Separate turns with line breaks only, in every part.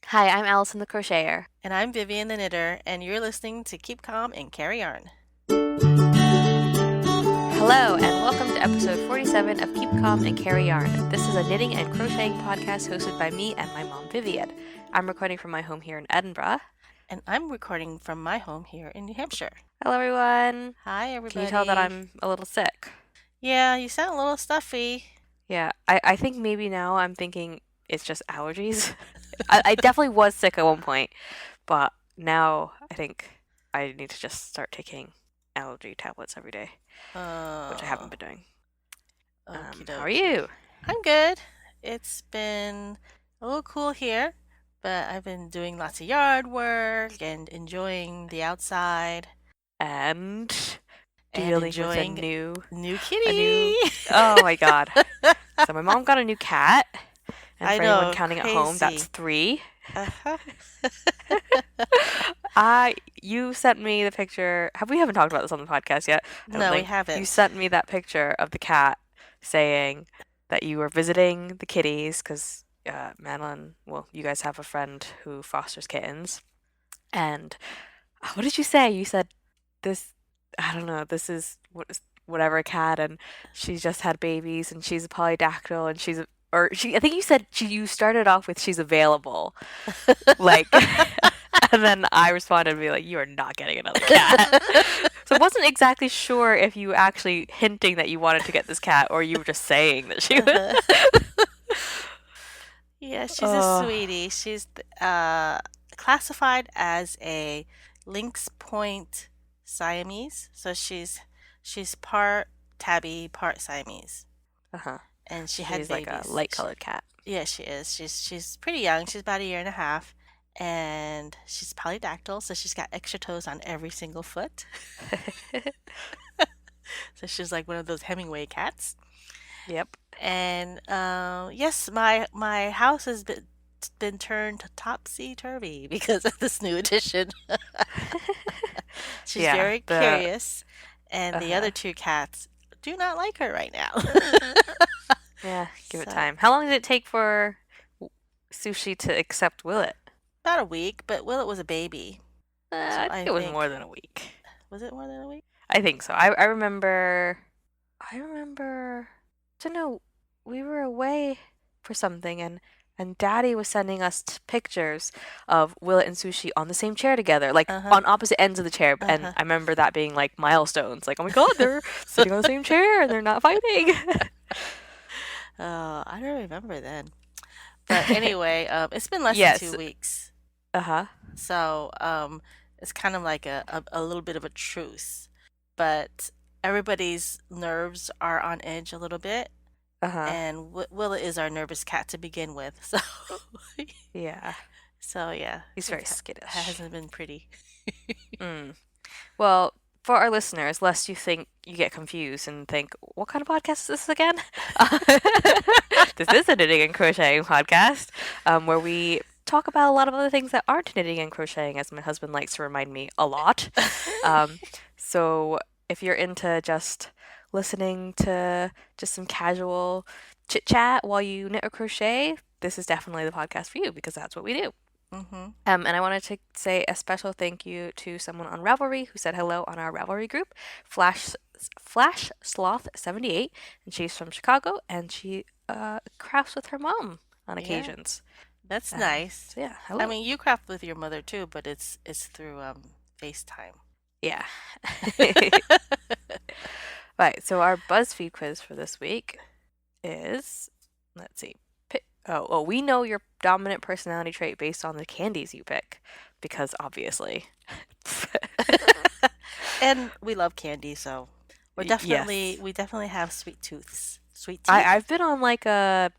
Hi, I'm Alyson the Crocheter.
And I'm Vivian the Knitter, and you're listening to Keep Calm and Carry Yarn.
Hello, and welcome to episode 47 of Keep Calm and Carry Yarn. This is a knitting and crocheting podcast hosted by me and my mom, Vivian. I'm recording from my home here in Edinburgh.
And I'm recording from my home here in New Hampshire.
Hello, everyone.
Hi,
Can you tell that
everybody.
I'm a little sick?
Yeah, you sound a little stuffy.
Yeah, I think maybe now I'm thinking it's just allergies. I definitely was sick at one point, but now I think I need to just start taking allergy tablets every day, which I haven't
Oh,
been doing.
okie
How are
dokie.
you?
I'm good. It's been a little cool here, but I've been doing lots of yard work and enjoying the outside
And
and
dealing with
enjoying new
a
kitty.
new oh my god. So my mom got a new cat, and
I
for anyone
know,
counting at home, that's
crazy.
3.
Uh-huh.
You sent me the picture. We haven't talked about this on the podcast yet, I don't
No, we
think. You
haven't.
sent me that picture of the cat saying that you were visiting the kitties because Madeline, well, you guys have a friend who fosters kittens. And what did you say? You said this, I don't know, this is whatever cat, and she's just had babies, and she's a polydactyl, and I think you said you started off with she's available, like, and then I responded and be like, you are not getting another cat. So I wasn't exactly sure if you actually hinting that you wanted to get this cat, or you were just saying that she was.
Uh-huh. Yeah, she's a
Oh,
sweetie. She's classified as a Lynx Point Siamese. So she's part tabby, part Siamese.
uh-huh.
And she had
She's like a
babies.
light colored cat.
Yeah, she is. She's pretty young. She's about a year and a half. And she's polydactyl, so she's got extra toes on every single foot. So she's like one of those Hemingway cats.
Yep.
And yes, my house has been turned topsy turvy because of this new addition. She's
Yeah,
very
the
curious, and the
uh
other two cats do not like her right now.
yeah, give it
So
time. How long did it take for Sushi to accept Willet?
about a week, but Willet was a baby, so
I think
I
it was
think
more than a week.
was it more than a week?
I think so. I remember, to know we were away for something, and Daddy was sending us pictures of Willet and Sushi on the same chair together, like
Uh huh.
on opposite ends of the chair.
Uh
And
huh.
I remember that being like milestones. Like, oh my God, they're sitting on the same chair and they're not fighting.
Oh, I don't remember then. But anyway, it's been less than two
Yes.
weeks,
Uh-huh.
so it's kind of like a little bit of a truce. But everybody's nerves are on edge a little bit,
Uh-huh.
and Willa is our nervous cat to begin with. So,
Yeah.
so yeah,
He's very skittish.
hasn't been pretty.
Mm. Well, for our listeners, lest you think you get confused and think, what kind of podcast is this again? This is a knitting and crocheting podcast, where we talk about a lot of other things that aren't knitting and crocheting, as my husband likes to remind me a lot. Um, so if you're into just listening to just some casual chit chat while you knit or crochet, this is definitely the podcast for you because that's what we do.
Mm-hmm.
And I wanted to say a special thank you to someone on Ravelry who said hello on our Ravelry group, Flash Sloth 78, and she's from Chicago, and she crafts with her mom on
Yeah,
occasions.
that's nice.
So yeah,
I
hello.
mean, you craft with your mother too, but it's through FaceTime.
Yeah. Right. So our BuzzFeed quiz for this week is, let's see. We know your dominant personality trait based on the candies you pick, because obviously.
And we love candy, so
Yes.
we definitely have sweet tooths. Sweet
I
teeth?
I've been on like a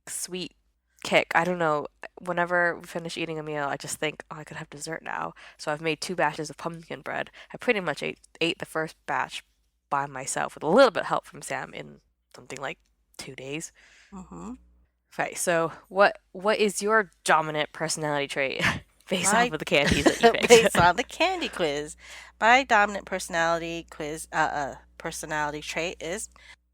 sweet kick. I don't know. Whenever we finish eating a meal, I just think, oh, I could have dessert now. So I've made 2 batches of pumpkin bread. I pretty much ate the first batch by myself with a little bit of help from Sam in something like 2 days.
Mm-hmm.
Okay, so what is your dominant personality trait based off
My
of the candies that you picked?
based on the candy quiz, my dominant personality trait is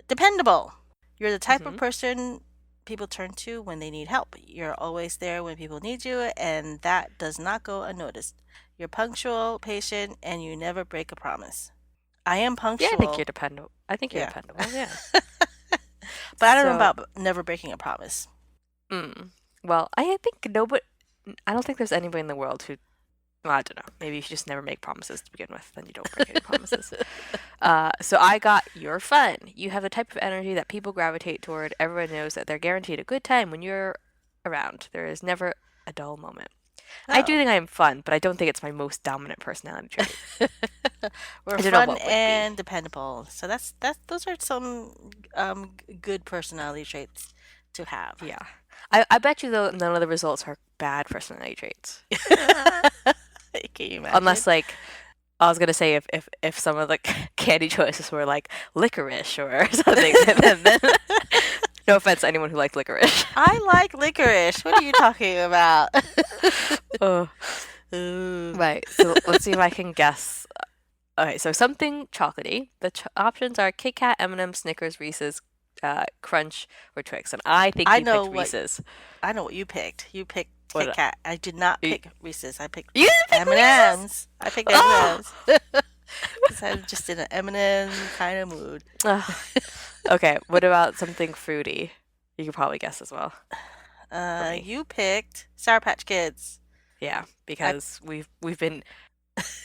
dependable. You're the type of
Hmm.
person people turn to when they need help. You're always there when people need you, and that does not go unnoticed. You're punctual, patient, and you never break a promise. I am
Yeah, I think you're
punctual,
dependable. I think you're
yeah.
dependable. Yeah.
But I don't know
So,
about never breaking a promise.
mm, well, I think nobody. I don't think there's anybody in the world who. Well, I don't know. Maybe you should just never make promises to begin with, then you don't break any promises. So I got you're fun. You have the type of energy that people gravitate toward. Everyone knows that they're guaranteed a good time when you're around. There is never a dull moment. I do
Oh.
think I am fun, but I don't think it's my most dominant personality trait.
We're
I don't know
fun
what would be.
and dependable. So that's those are some good personality traits to have.
Yeah. I bet you though none of the results are bad personality traits.
Can you imagine?
Unless like I was gonna say if some of the candy choices were like licorice or something, then no offense to anyone who likes licorice.
I like licorice. What are you talking about?
Oh,
Ooh.
right. So let's see if I can guess. Okay, so something chocolatey. The options are Kit Kat, M&M, Snickers, Reese's, Crunch, or Twix. And I think
I
you
know
picked
what
Reese's.
I know what you picked. You picked Kit
What?
Kat. I did not
You,
pick Reese's. I picked
you didn't pick Reese's?
M&Ms. I picked
Oh!
M&Ms. Because I'm just in an M&M kind of mood.
Ugh. Okay, what about something fruity? You could probably guess as well for me.
You picked Sour Patch Kids.
Yeah,
I
because we've been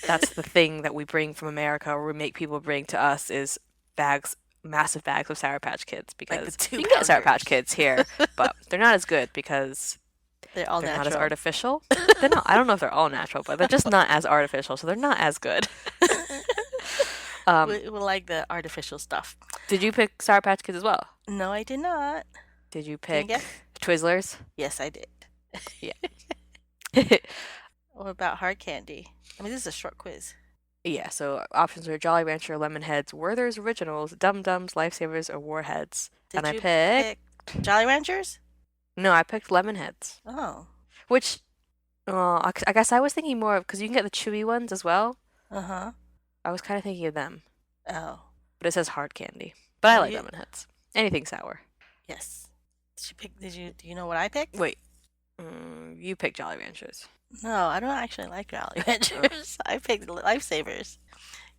that's the thing that we bring from America or we make people bring to us is bags massive bags of Sour Patch Kids
like the
because
two
you can get Sour Patch
pounders.
Kids here, but they're not as good because
They're all
they're not as
natural.
artificial. They're not I don't know if they're all natural, but they're just not as artificial, so they're not as good. Um,
We like the artificial stuff.
did you pick Sour Patch Kids as well?
No, I did not.
Did you
Can you
pick
guess?
Twizzlers?
Yes, I did.
Yeah.
What about hard candy? I mean, this is a short quiz.
Yeah, so options are Jolly Rancher, Lemonheads, Werther's Originals, Dum Dums, Lifesavers, or Warheads. And
Did
I
you
picked
pick Jolly Ranchers?
no, I picked Lemonheads,
Oh.
which I guess I was thinking more of because you can get the chewy ones as well.
Uh-huh.
I was kind of thinking of them,
Oh.
but it says hard candy. But I
Oh,
like
you
Lemonheads. Anything sour.
yes. Do you know what I picked?
Wait, you picked Jolly Ranchers.
No, I don't actually like Jolly
Oh,
Ranchers. I picked Lifesavers.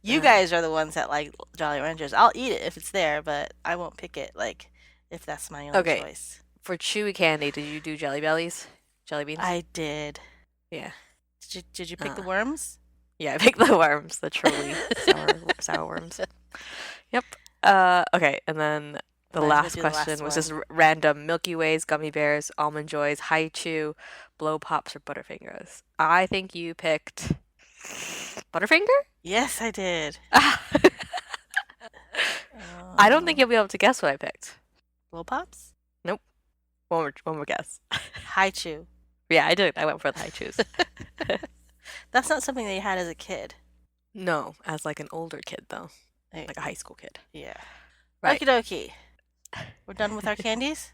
You
uh,
guys are the ones that like Jolly Ranchers. I'll eat it if it's there, but I won't pick it like if that's my only
okay.
choice.
For chewy candy, did you do Jelly Bellies? Jelly beans?
I did.
Yeah.
Did you pick the
Uh,
worms?
yeah, I picked the worms, the truly sour worms. Yep. Okay, and then the
Might as well
last
do the last
question was just
one.
random Milky Ways, gummy bears, almond joys, high chew, blow pops, or Butterfingers. I think you picked Butterfinger?
Yes, I did.
I don't think
Um,
you'll be able to guess what I picked.
Blow pops?
Nope. One more guess.
High chew.
Yeah, I did. I went for the high chews.
That's not something that you had as a kid.
No, as like an older kid though,
Eh,
like a high school kid.
Yeah.
Right.
Okie dokie. We're done with our candies?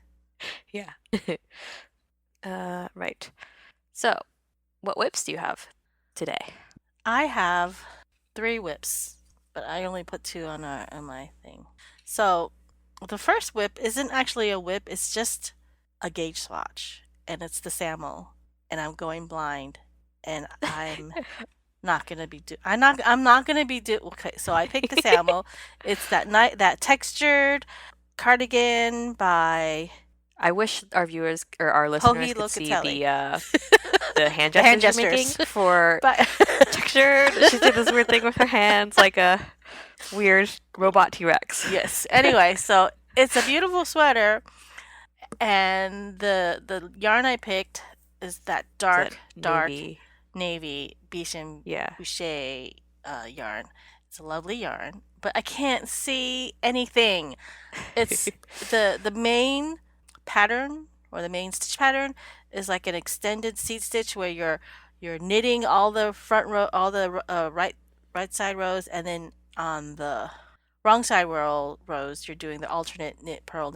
Yeah. Right. So, what whips do you have today?
I have 3 whips, but I only put 2 on my thing. So the first whip isn't actually a whip, it's just a gauge swatch. And it's the Saml. And I'm going blind. And I'm not gonna be okay, so I picked the Saml. It's that textured cardigan by
I wish our viewers or our listeners
Pohi
could see
Locatelli.
the hand
The hand
gestures you're making
gestures.
for
But
texture. She's doing this weird thing with her hands, like a weird robot T-Rex.
yes. Anyway, so it's a beautiful sweater, and the yarn I picked is that
Is it
dark
navy?
navy Biche and
Yeah.
Boucher yarn. It's a lovely yarn, but I can't see anything. It's the main pattern or the main stitch pattern is like an extended seat stitch where you're knitting all the front row, all the right side rows, and then on the wrong side rows you're doing the alternate knit purl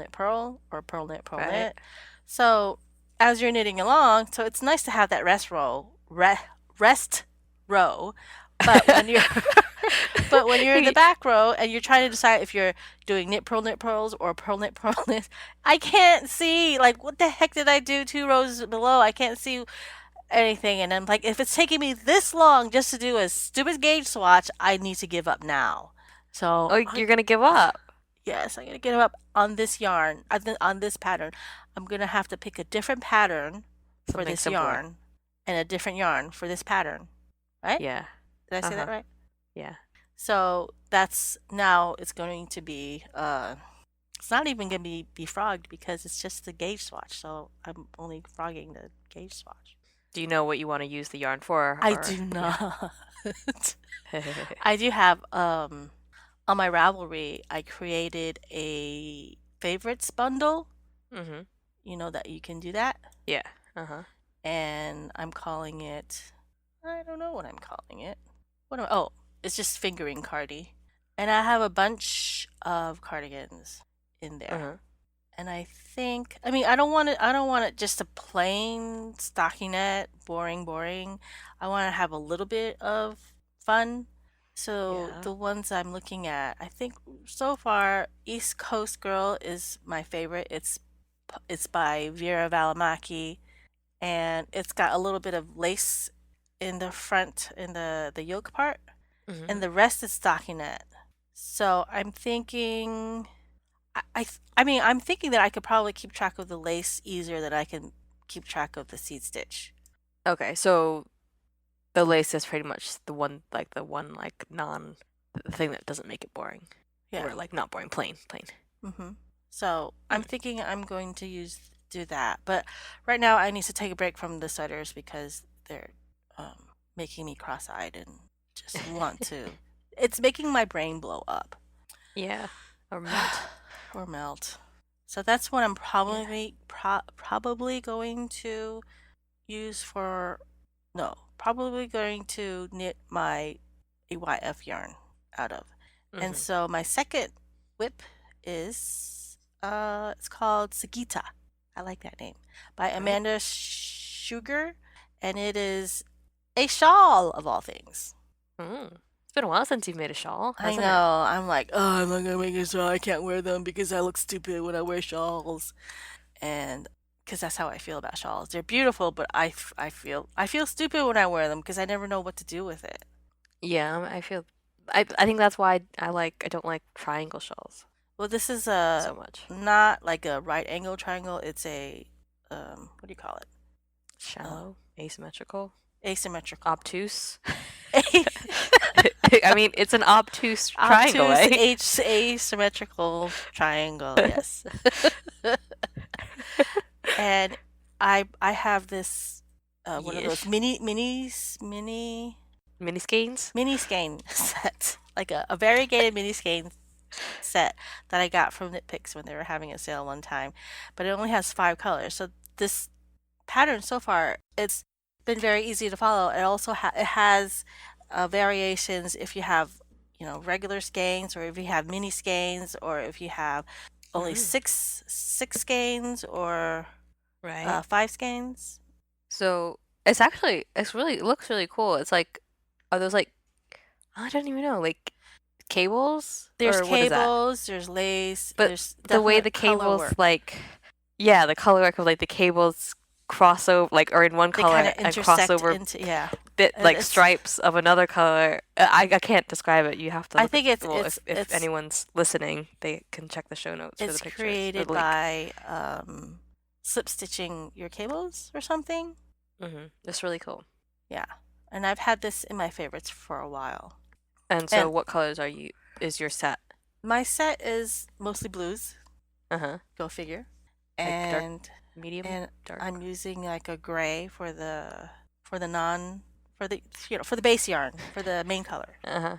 or purl knit purl
Right.
knit. So as you're knitting along, so it's nice to have that rest row, but when you're But when you're in the back row and you're trying to decide if you're doing knit pearls or pearl knit pearl knit, I can't see. Like, what the heck did I do 2 rows below? I can't see anything. And I'm like, if it's taking me this long just to do a stupid gauge swatch, I need to give up now. So,
Oh, you're gonna give up.
yes, I'm gonna give up on this yarn, on this pattern. I'm gonna have to pick a different pattern for
Something
this
simpler.
yarn and a different yarn for this pattern. Right?
Yeah.
Did I say that
Uh-huh.
right?
Yeah.
So that's now it's going to be it's not even gonna be frogged because it's just the gauge swatch. So I'm only frogging the gauge swatch.
Do you know what you want to use the yarn for,
I
or
do
yeah?
not. I do have on my Ravelry I created a favorites bundle.
Mhm.
You know that you can do that.
Yeah. Uh-huh.
And I'm calling it I don't know what I'm calling it. Oh, it's just fingering cardi. And I have a bunch of cardigans in there.
Uh-huh.
And I mean I don't want it just a plain stockinette, boring. I want to have a little bit of fun. So
Yeah.
the ones I'm looking at, I think so far East Coast Girl is my favorite. It's by Vera Valimaki and it's got a little bit of lace in the front in the yoke part and
Mhm.
the rest is stockinette. So I'm thinking I mean, I'm thinking that I could probably keep track of the lace easier than I can keep track of the seed stitch.
Okay, so the lace is pretty much the one like the thing that doesn't make it boring,
Yeah.
or like not boring, plain.
So I'm
Hmm.
thinking I'm going to do that. But right now I need to take a break from the sweaters because they're making me cross-eyed and just want to. It's making my brain blow up.
Yeah, or melt.
Or melt. So that's what I'm
Yeah.
probably going to use for no, probably going to knit my AYF yarn out of. And
Hmm.
so my second whip is it's called Sagita. I like that name. By
Oh.
Amanda Sugar and it is a shawl of all things.
Mm. It's been a while since you've made a shawl,
I
hasn't it?
know. I'm like, oh, I'm not gonna make a shawl. I can't wear them because I look stupid when I wear shawls. And because that's how I feel about shawls. They're beautiful, but I feel stupid when I wear them because I never know what to do with it.
Yeah, I feel. I think that's why I don't like triangle shawls
Well, this is
so much.
not like a right angle triangle. It's a what do you call it? Uh,
Shallow, asymmetrical,
asymmetrical.
obtuse. I mean, it's an obtuse triangle,
Obtuse
eh?
asymmetrical triangle. Yes. And I have this one of those
Yes. Mini skeins.
mini skein set, like a variegated mini skein set that I got from Knit Picks when they were having a sale one time, but it only has 5 colors. So this pattern so far, it's been very easy to follow. It also it has variations if you have regular skeins or if you have mini skeins or if you have only
Mm,
six skeins or
right.
5 skeins.
So it looks really cool. It's like, are those like, I don't even know, like cables
There's
or what is that?
cables, there's lace,
But
there's
the way
definite
the
color
cables
work.
like, yeah, the color work of like the cables cross over, like, or in one
They kind
color
of
and cross
intersect
over
into, yeah.
bit
And
like
it's
stripes of another color. I can't describe it. You have to
I
look at,
think it's
well,
it's
if
it's
anyone's listening, they can check the show notes for the
it's
pictures or
created
the link.
by slip stitching your cables or something.
It's really cool.
Yeah. And I've had this in my favorites for a while.
And so
And
what colors is your set?
my set is mostly blues,
Uh-huh.
go figure.
Like dark,
And
medium,
and
dark.
I'm using like a gray for the non for the for the base yarn, for the main color.
Uh-huh.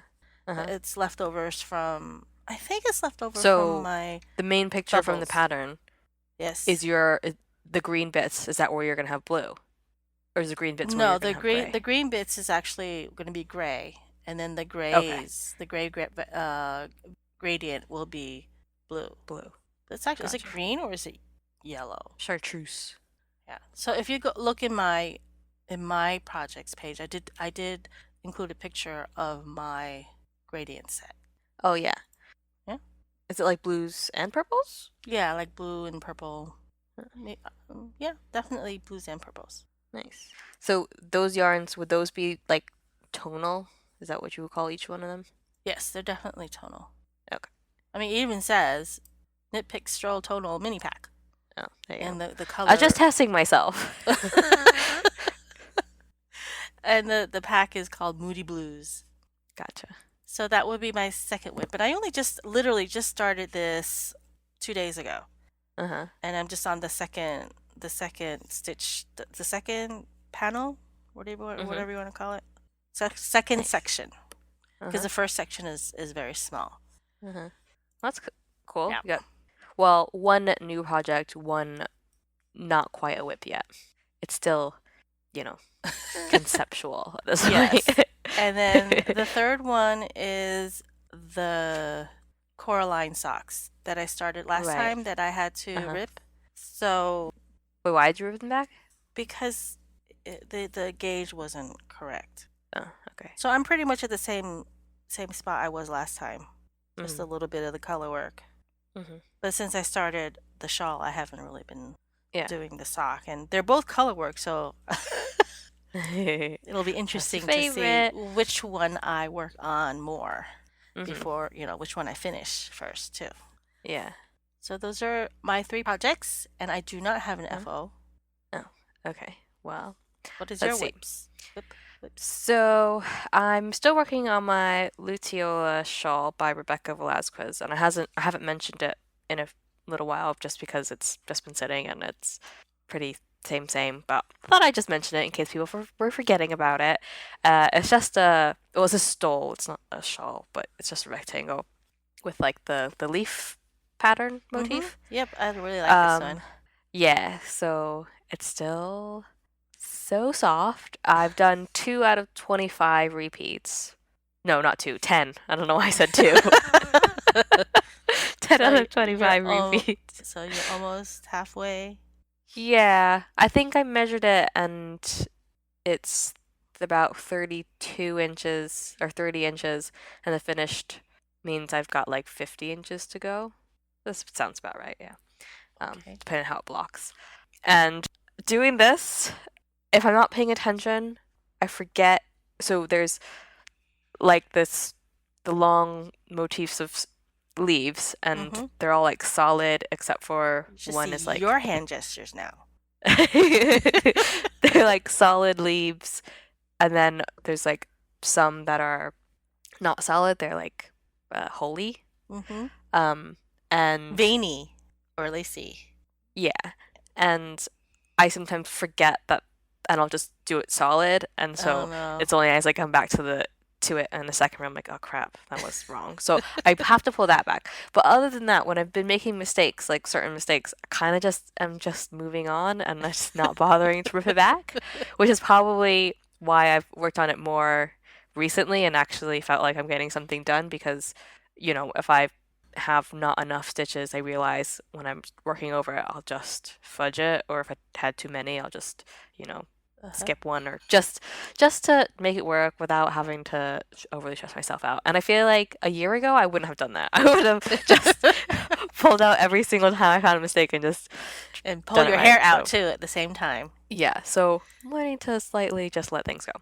Uh-huh.
It's leftovers from I think it's leftover from
So
my
the main picture from the
bubbles.
pattern
Yes.
is the green bits. Is that where you're gonna have blue? Or is the green bits where
No,
you're gonna have gray?
the green bits is actually going to be gray, and then
Okay.
the gradient will be blue.
Blue.
It's actually is it
Gotcha.
green or is it yellow?
Chartreuse.
Yeah. So if you look in my projects page, I did include a picture of my gradient set.
Oh yeah.
Yeah.
Is it like blues and purples?
Yeah, like blue and purple. Yeah, definitely blues and purples.
Nice. So those yarns, would those be like tonal? Is that what you would call each one of them?
Yes, they're definitely tonal.
Okay.
I mean, it even says Knit Pick Stroll Tonal Mini Pack.
Oh, there you
And
go.
the
I was just
color.
testing myself.
And the pack is called Moody Blues.
Gotcha.
So that would be my second whip. But I only literally just started this 2 days ago.
Uh-huh.
And I'm just on the second stitch, the second panel, whatever you want to call it. Second
Nice.
section. Because
Uh-huh.
the first section is very small.
Uh-huh. That's cool.
Yeah.
You got, well, one new project, one not quite a whip yet. It's still, conceptual at this
Yes.
point.
And then the third one is the Coraline socks that I started last
Right.
time that I had to
Uh-huh.
rip. So
Wait, why did you rip them back?
because the gauge wasn't correct.
Oh, okay.
So I'm pretty much at the same spot I was last time. Just a little bit of the color work.
Mm-hmm.
But since I started the shawl, I haven't really been
Yeah.
doing the sock. And they're both color work, so it'll be interesting to see
favorite.
which one I work on more
Mm-hmm.
before, which one I finish first, too.
Yeah.
So those are my 3 projects, and I do not have an
Huh?
FO.
Oh, okay. Well,
What is
let's
your
see.
whips? Whips.
So I'm still working on my Luciola Shawl by Rebecca Velazquez, and I haven't mentioned it in a little while just because it's just been sitting and it's pretty same. But I thought I'd just mention it in case people were forgetting about it. It's just it's a stole. It's not a shawl, but it's just a rectangle with like the leaf pattern motif.
Yep, I really like this one.
Yeah, so it's still so soft. I've done 2 out of 25 repeats. No, not 2, 10. I don't know why I said 2. 10 out of 25 repeats.
So you're almost halfway.
Yeah, I think I measured it and it's about 32 inches or 30 inches, and the finished means I've got like 50 inches to go. This sounds about right, yeah.
Okay.
Depending on how it blocks. And doing this, if I'm not paying attention, I forget. So there's like the long motifs of leaves, and they're all like solid except for
Just
one
see
is like
your hand gestures now.
they're like solid leaves, and then there's like some that are not solid. They're like holy. And
Veiny or lacy.
yeah, and I sometimes forget that, and I'll just do it solid, and so
Oh, no.
it's only as I come back to it in the second round, I'm like, oh crap, that was wrong. So I have to pull that back. But other than that, when I've been making mistakes, like certain mistakes, I kind of just am just moving on and I'm just not bothering to rip it back, which is probably why I've worked on it more recently and actually felt like I'm getting something done because, if I have not enough stitches, I realize when I'm working over it, I'll just fudge it, or if I had too many, I'll just, skip one, or just to make it work without having to overly stress myself out. And I feel like a year ago, I wouldn't have done that. I would have just pulled out every single time I found a mistake and just
And pull
done it
your
right,
hair out
so.
too at the same time.
Yeah, so I'm learning to slightly just let things go.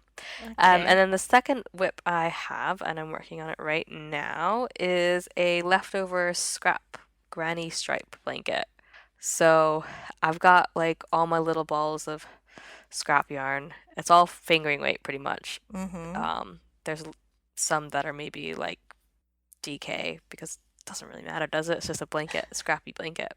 Okay.
And then the second whip I have, and I'm working on it right now, is a leftover scrap granny stripe blanket. So I've got like all my little balls of scrap yarn. It's all fingering weight pretty much. There's some that are maybe like DK because it doesn't really matter, does it? It's just a blanket, a scrappy blanket.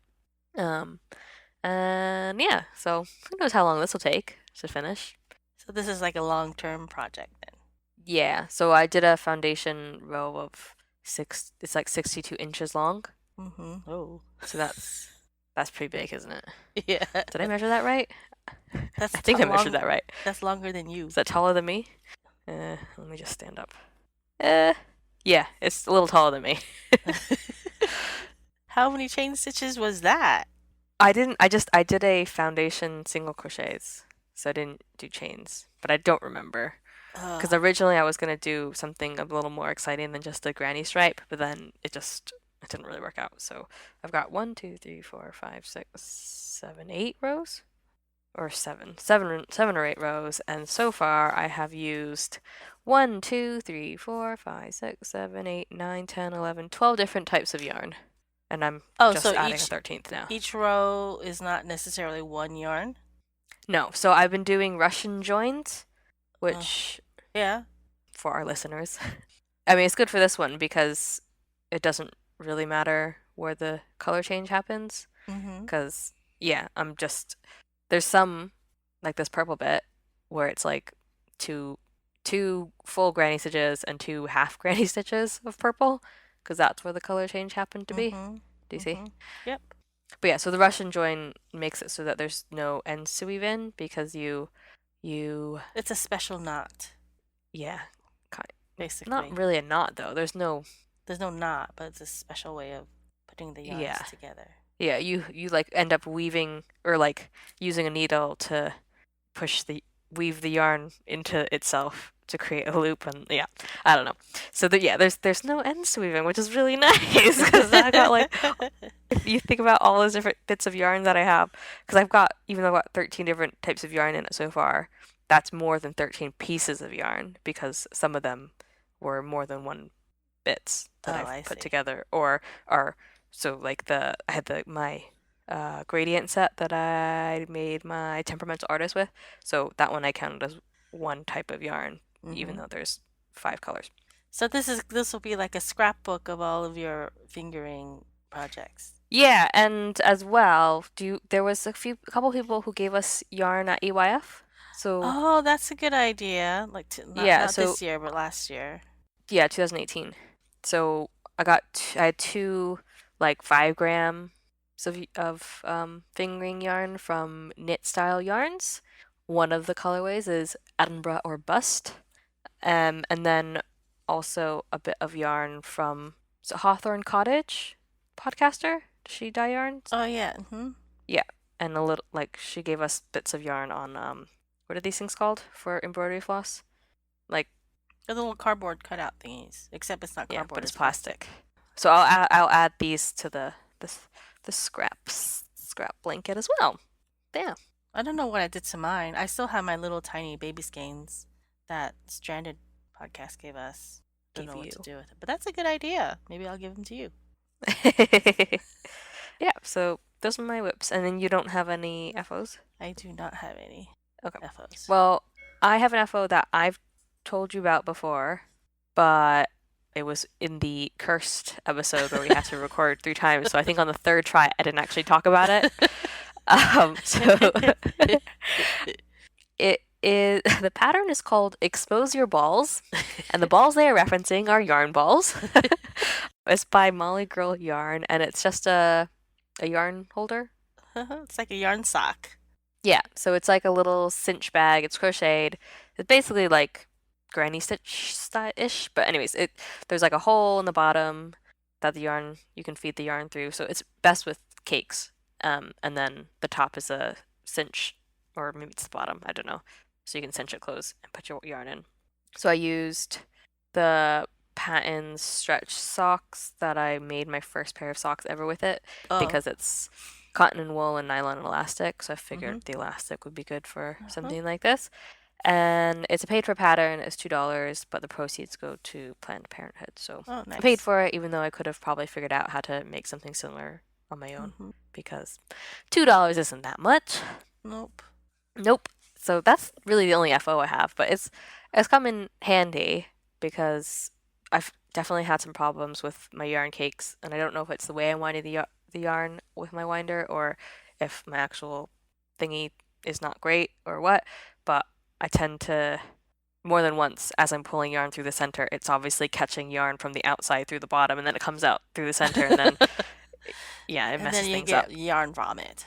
And yeah, so who knows how long this will take to finish.
So this is like a long-term project then.
Yeah, so I did a foundation row of it's like 62 inches long.
Oh.
So that's pretty big, isn't it?
Yeah.
Did I measure that right?
That's
I think I measured that right.
That's longer than you.
Is that taller than me? Let me just stand up. Yeah, it's a little taller than me.
How many chain stitches was that?
I did a foundation single crochets, so I didn't do chains, but I don't remember.
Uh,
Because originally I was gonna do something a little more exciting than just a granny stripe, but then it didn't really work out. So I've got one, two, three, four, five, six, seven, 8 rows, or seven or 8 rows, and so far I have used 12 different types of yarn, and I'm
oh,
just
so
adding a 13th now.
each row is not necessarily one yarn.
No, so I've been doing Russian joins,
Uh,
which
yeah.
for our listeners. I mean, it's good for this one because it doesn't really matter where the color change happens.
Mm-hmm.
Because, yeah, there's some, like this purple bit, where it's like two, two full granny stitches and two half granny stitches of purple, because that's where the color change happened to be.
Mm-hmm.
Do you see?
Mm-hmm. Yep.
But yeah, so the Russian join makes it so that there's no ends to weave in because you,
It's a special knot,
yeah, kind, not
basically.
really a knot though.
There's no knot, but it's a special way of putting the yarns
Yeah.
together.
Yeah, you like end up weaving or like using a needle to weave the yarn into itself to create a loop, and yeah, I don't know. So yeah, there's no ends to weaving, which is really nice because I got like, if you think about all those different bits of yarn that I have, because even though I've got 13 different types of yarn in it so far, that's more than 13 pieces of yarn because some of them were more than one bits that
Oh,
I've
I
put
see.
together, or are so like I had my gradient set that I made my temperamental artist with. So that one I counted as one type of yarn, even
Mm-hmm.
though there's 5 colors.
So this will be like a scrapbook of all of your fingering projects.
Yeah, and as well, there was a couple people who gave us yarn at EYF. So
Oh, that's a good idea. Like
yeah,
not
so
this year, but last year.
yeah, 2018. So I had two like 5 grams of fingering yarn from Knit Style Yarns. One of the colorways is Edinburgh or Bust. And then also a bit of yarn from, is it Hawthorne Cottage podcaster? Does she dye yarns?
Oh yeah. Mm-hmm.
Yeah, and a little like she gave us bits of yarn on what are these things called for embroidery floss? Like,
The little cardboard cutout thingies. Except it's not
yeah, but
cardboard,
it's
it's plastic.
plastic. So I'll add these to the scrap blanket as well. Yeah.
I don't know what I did to mine. I still have my little tiny baby skeins that Stranded podcast gave us. Don't
Give
know what
you.
to do with it, but that's a good idea. Maybe I'll give them to you.
Yeah, so those are my whips. And then you don't have any FOs?
I do not have any
Okay.
FOs.
Well, I have an FO that I've told you about before, but it was in the cursed episode where we had to record 3 times. So I think on the third try, I didn't actually talk about it. So it is the pattern is called Expose Your Balls, and the balls they are referencing are yarn balls. It's by Molly Girl Yarn, and it's just a yarn holder.
It's like a yarn sock.
Yeah, so it's like a little cinch bag. It's crocheted. It's basically like granny stitch style-ish, but anyways, there's like a hole in the bottom that you can feed the yarn through. So it's best with cakes. And then the top is a cinch, or maybe it's the bottom. I don't know. So you can cinch it closed and put your yarn in. So I used the Patons stretch socks that I made my first pair of socks ever with it
Oh.
because it's cotton and wool and nylon and elastic. So I
Mm-hmm.
figured the elastic would be good for
Uh-huh.
something like this. And it's a paid for pattern. It's $2, but the proceeds go to Planned Parenthood. So
Oh,
I paid
nice.
for it, even though I could have probably figured out how to make something similar on my own
Mm-hmm.
because $2 isn't that much.
Nope.
Nope. So that's really the only FO I have, but it's come in handy because I've definitely had some problems with my yarn cakes, and I don't know if it's the way I'm winding the yarn with my winder or if my actual thingy is not great or what, but I tend to more than once as I'm pulling yarn through the center, it's obviously catching yarn from the outside through the bottom and then it comes out through the center and then yeah, it
And then
messes
you
things up.
get yarn vomit.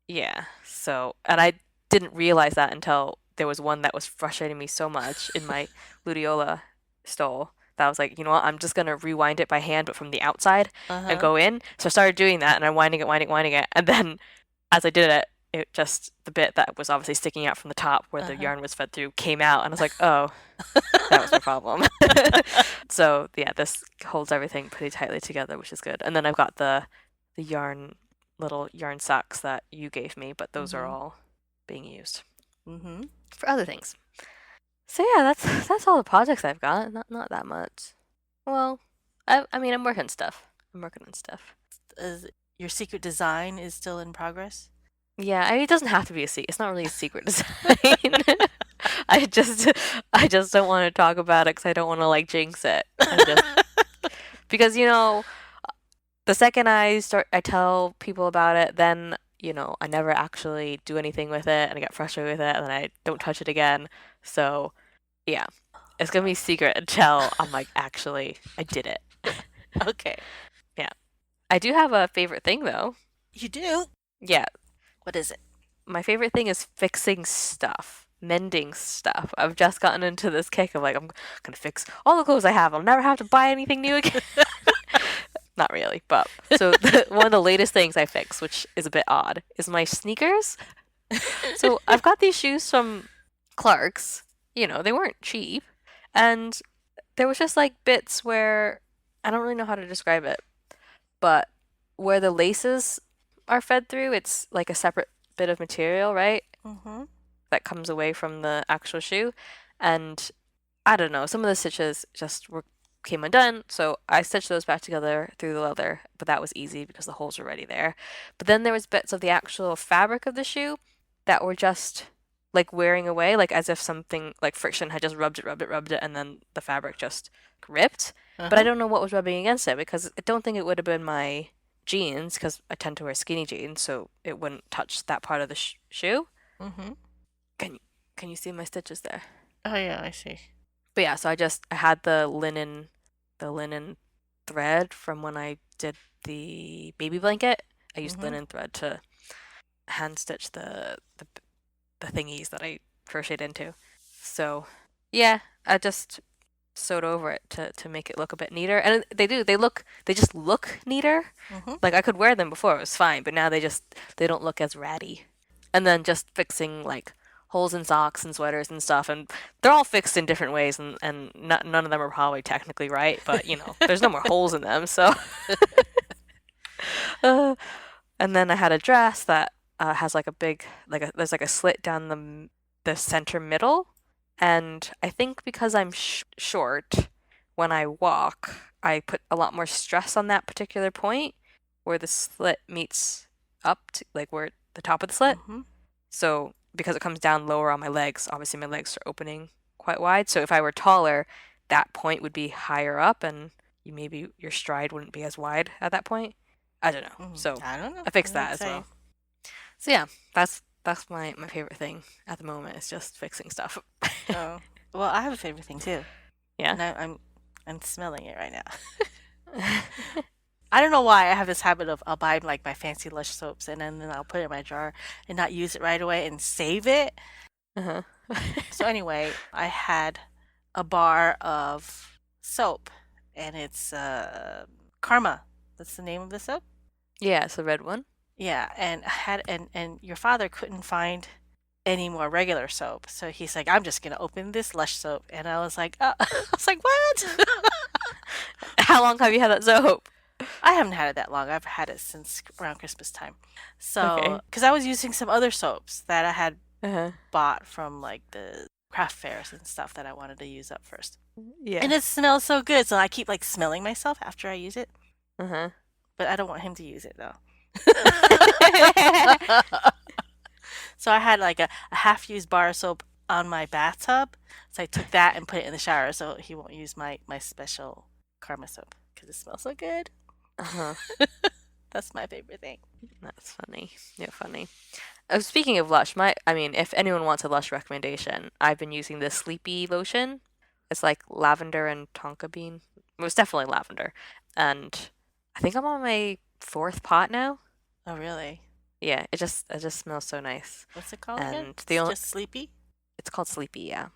Yeah. So, and I didn't realize that until there was one that was frustrating me so much in my Ludiola stole that I was like, you know what, I'm just gonna rewind it by hand, but from the outside and
Uh-huh.
go in. So I started doing that and I'm winding it, and then as I did it, it just the bit that was obviously sticking out from the top where the
Uh-huh.
yarn was fed through came out, and I was like, oh, that was my problem. So yeah, this holds everything pretty tightly together, which is good. And then I've got the yarn little yarn sacks that you gave me, but those are
Mm-hmm.
all being used
Mm-hmm.
for other things. So yeah, that's all the projects I've got. Not that much. Well, I mean, I'm working on stuff. I'm working on stuff.
Is your secret design is still in progress?
Yeah, I mean, it doesn't have to be a secret. It's not really a secret design. I just I just don't want to talk about it because I don't want to like jinx it. I'm just because the second I tell people about it, then I never actually do anything with it, and I get frustrated with it, and then I don't touch it again. So yeah, it's gonna be secret until I'm like, actually, I did it.
Okay.
Yeah, I do have a favorite thing though.
You do?
Yeah,
What is it?
my favorite thing is fixing stuff, mending stuff. I've just gotten into this kick of like, I'm gonna fix all the clothes I have. I'll never have to buy anything new again. Not really, but so one of the latest things I fixed, which is a bit odd, is my sneakers. So I've got these shoes from Clark's. They weren't cheap, and there was just like bits where I don't really know how to describe it, but where the laces are fed through, it's like a separate bit of material, right?
Mm-hmm.
That comes away from the actual shoe. And I don't know, some of the stitches just came undone, so I stitched those back together through the leather, but that was easy because the holes were already there. But then there was bits of the actual fabric of the shoe that were just like wearing away, like as if something like friction had just rubbed it, and then the fabric just ripped. But I
Uh-huh.
don't know what was rubbing against it because I don't think it would have been my jeans because I tend to wear skinny jeans, so it wouldn't touch that part of the shoe.
Mm-hmm.
Can you can you see my stitches there?
Oh yeah, I see.
But yeah, so I had the linen thread from when I did the baby blanket. I used
Mm-hmm.
linen thread to hand stitch the thingies that I crocheted into. So yeah, I just sewed over it to make it look a bit neater. And they just look neater.
Mm-hmm.
Like I could wear them before, it was fine, but now they don't look as ratty. And then just fixing like holes in socks and sweaters and stuff, and they're all fixed in different ways, and none of them are probably technically right, but there's no more holes in them, so uh, and then I had a dress that has like a big there's like a slit down the center middle, and I think because I'm short, when I walk, I put a lot more stress on that particular point where the slit meets up to like where the top of the slit.
Mm-hmm.
So because it comes down lower on my legs, obviously my legs are opening quite wide. So if I were taller, that point would be higher up, and maybe your stride wouldn't be as wide at that point. I don't know.
Mm-hmm.
So
I don't know.
I fixed
Doesn't
that as
say.
well. So yeah, that's my favorite thing at the moment is just fixing stuff.
Oh. Well, I have a favorite thing too.
Yeah.
And I'm smelling it right now. I don't know why I have this habit of I'll buy like my fancy Lush soaps and then I'll put it in my jar and not use it right away and save it.
Uh-huh.
So anyway, I had a bar of soap and it's Karma. That's the name of the soap.
Yeah, it's the red one.
Yeah, and I had and your father couldn't find any more regular soap, so he's like, "I'm just gonna open this Lush soap," and I was like, I was like, "What?"
How long have you had that soap?
I haven't had it that long. I've had it since around Christmas time. So,
Okay.
because I was using some other soaps that I had
Uh-huh.
bought from like the craft fairs and stuff that I wanted to use up first. And
Yeah.
it smells so good, so I keep like smelling myself after I use it,
Uh-huh.
but I don't want him to use it though. So I had like a half-used bar of soap on my bathtub. So I took that and put it in the shower so he won't use my special Karma soap because it smells so good.
Uh-huh.
That's my favorite thing.
That's funny. You're funny. Speaking of Lush, I mean, if anyone wants a Lush recommendation, I've been using this Sleepy lotion. It's like lavender and tonka bean. It was definitely lavender. And I think I'm on my fourth pot now.
Oh, really?
Yeah, it just smells so nice.
What's it called again?
And
It's just Sleepy?
it's called Sleepy, yeah.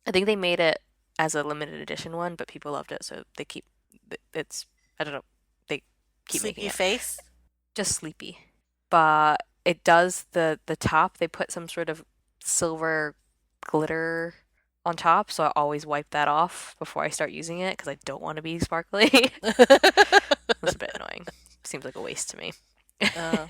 I think they made it as a limited edition one, but people loved it, so it's I don't know, they keep making
Sleepy
it.
face?
Just Sleepy. But it does the top. They put some sort of silver glitter on top, so I always wipe that off before I start using it because I don't want to be sparkly. That's a bit annoying. Seems like a waste to me.
uh,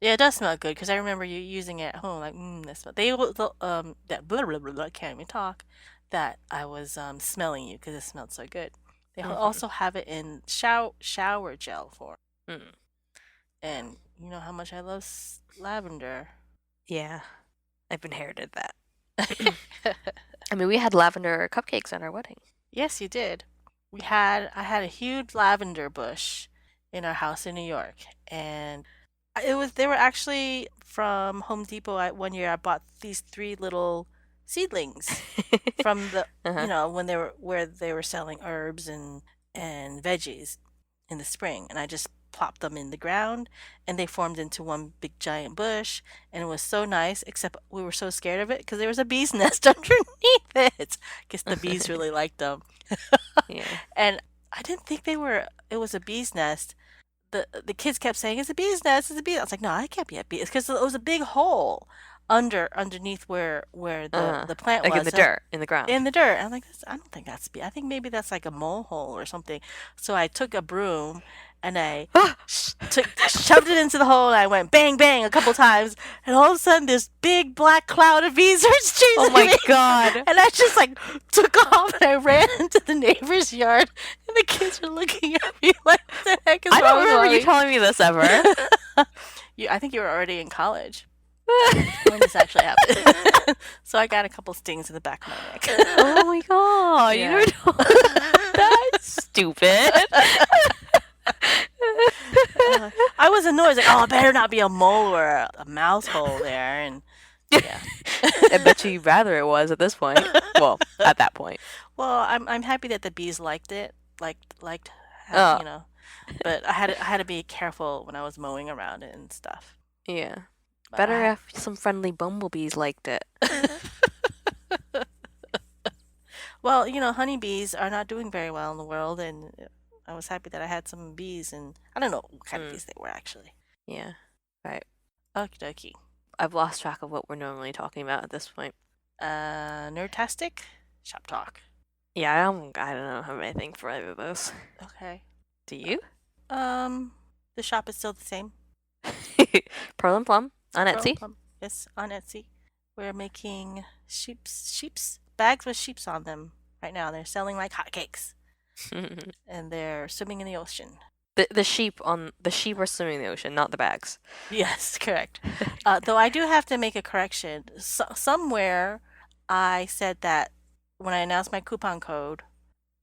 yeah, it does smell good because I remember you using it at home. Like, that smell. That blah blah blah. I can't even talk. That I was smelling you because it smelled so good. They
Hmm.
also have it in shower gel form,
Mm.
and you know how much I love lavender.
Yeah, I've inherited that. I mean, we had lavender cupcakes at our wedding.
Yes, you did. I had a huge lavender bush in our house in New York, and they were actually from Home Depot. One year I bought these three little seedlings from
Uh-huh.
when they were selling herbs and veggies in the spring, and I just plopped them in the ground, and they formed into one big giant bush, and it was so nice. Except we were so scared of it because there was a bee's nest underneath it. Guess the bees really liked them,
Yeah.
and I didn't think they were. It was a bee's nest. The kids kept saying it's a bee's nest. It's a bee. I was like, no, it can't be a bee. It's because it was a big hole underneath where
Uh-huh.
the plant
Like in
was.
the dirt, in the ground.
In the dirt. I'm like, I don't think that's bee. I think maybe that's like a mole hole or something. So I took a broom and I shoved it into the hole and I went bang bang a couple times and all of a sudden this big black cloud of bees starts
Oh
chasing
my
me
God.
and I just like took off and I ran into the neighbor's yard and the kids were looking at me like what the heck is
I don't
wrong with
remember you
Molly?
telling me this ever.
I think you were already in college when this actually happened. So I got a couple stings in the back of my
Oh
neck.
my God, you
Yeah.
never told that? Stupid.
I was annoyed. I was like, oh, it better not be a mole or a mouse hole there. And yeah.
I bet you'd rather it was at this point. Well, at that point.
Well, I'm happy that the bees liked it. Liked
Oh,
but I had to be careful when I was mowing around it and stuff.
yeah.
But
Better if some friendly bumblebees liked it.
well, honeybees are not doing very well in the world, and I was happy that I had some bees, and I don't know what kind of
Mm,
bees they were actually.
yeah. Right.
Okie dokie.
I've lost track of what we're normally talking about at this point.
Nerdtastic? Shop talk.
Yeah, I don't have anything for either of those.
Okay.
Do you?
Um, the shop is still the same.
Pearl and Plum on
Pearl and
Etsy.
Plum. Yes, on Etsy. We're making sheep's bags with sheeps on them right now. They're selling like hotcakes, and they're swimming in the ocean.
The sheep are swimming in the ocean, not the bags.
Yes, correct. Though I do have to make a correction. Somewhere I said that when I announced my coupon code,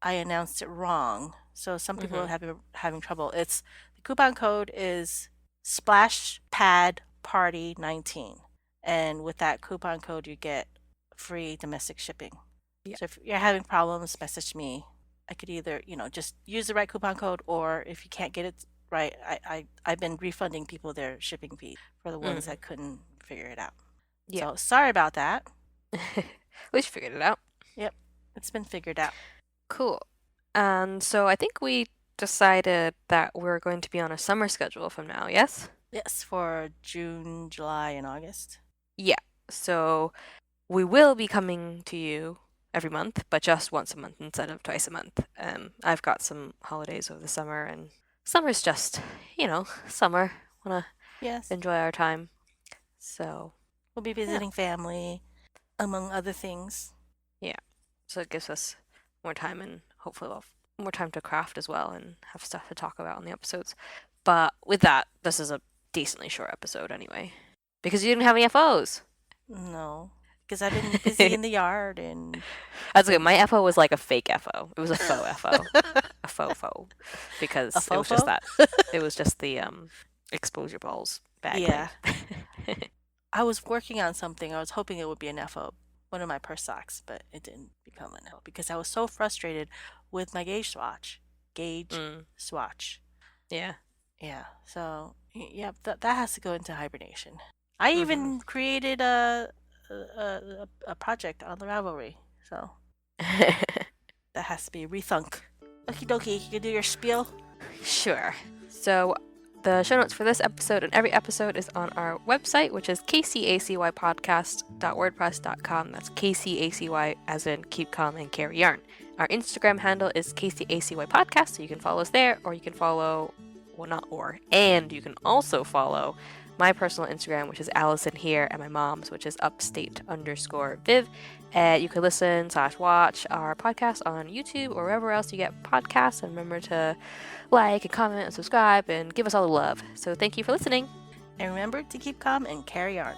I announced it wrong. So some people
Hmm.
have been having trouble. It's the coupon code is Splash Pad Party 19. And with that coupon code you get free domestic shipping.
Yeah.
So if you're having problems, message me. I could either, just use the right coupon code or if you can't get it right, I've been refunding people their shipping fee for the ones
Hmm.
that couldn't figure it out.
Yeah.
So sorry about that.
At least you figured it out.
Yep, it's been figured out.
Cool. And so I think we decided that we're going to be on a summer schedule from now, yes?
Yes, for June, July, and August.
Yeah. So we will be coming to you every month, but just once a month instead of twice a month. I've got some holidays over the summer, and summer's just, summer. Wanna
Yes,
enjoy our time. So,
we'll be
yeah.
visiting family, among other things.
Yeah. So it gives us more time and hopefully we'll have more time to craft as well and have stuff to talk about on the episodes. But with that, this is a decently short episode anyway. Because you didn't have any FOs.
No, because I've been busy in the yard and
That's okay. My FO was like a fake FO. It was a faux FO. A faux faux.
a
Because it was just
fofo.
that. It was just the exposure balls bag
Yeah,
thing.
I was working on something. I was hoping it would be an FO, one of my purse socks, but it didn't become an FO because I was so frustrated with my gauge swatch. Gauge
Mm,
swatch.
yeah.
Yeah, so yeah, that has to go into hibernation. I
Hmm.
even created a project on the Ravelry, so that has to be rethunk. Okie dokie, you can do your spiel.
Sure. So The show notes for this episode and every episode is on our website, which is kcacypodcast.wordpress.com. That's kcacy as in keep calm and carry yarn. Our Instagram handle is kcacypodcast, so you can follow us there, or you can follow, well, not or, and you can also follow my personal Instagram, which is Alyson here, and my mom's, which is upstate_Viv. You can listen/watch our podcast on YouTube or wherever else you get podcasts. And remember to like and comment and subscribe and give us all the love. So thank you for listening.
And remember to keep calm and carry on.